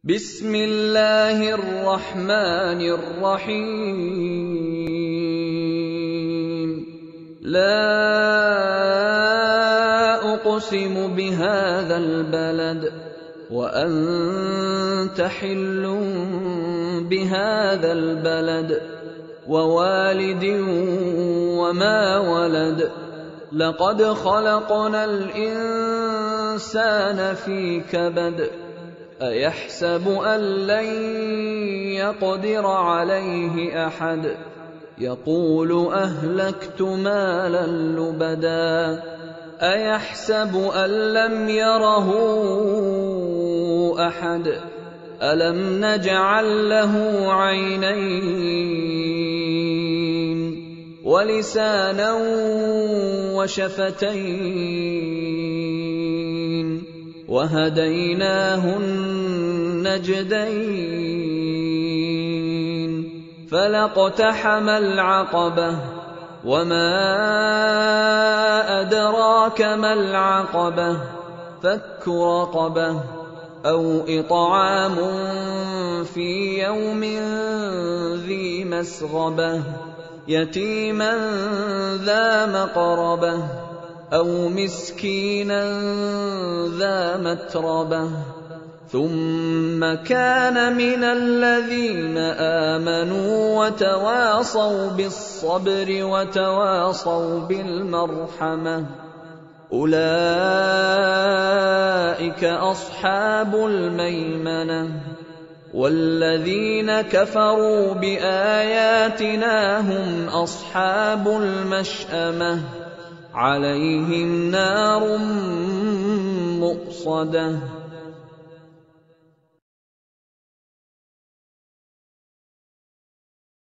بسم الله الرحمن الرحيم لا أقسم بهذا البلد وأنت حل بهذا البلد ووالد وما ولد لقد خلقنا الإنسان في كبد أيحسب أن لن يقدر عليه أحد يقول أهلكت مالا لبدا أيحسب أن لم يره أحد ألم نجعل له عينين ولسانا وشفتين وهديناه النجدين فلاقتحم العقبة وما أدراك ما العقبة فك رقبة أو إطعام في يوم ذي مسغبة يتيما ذا مقربة أو مسكينا ذا متربة ثم كان من الذين آمنوا وتواصوا بالصبر وتواصوا بالمرحمة أولئك أصحاب الميمنة والذين كفروا بآياتنا هم أصحاب المشأمة عليهم نار مؤصدة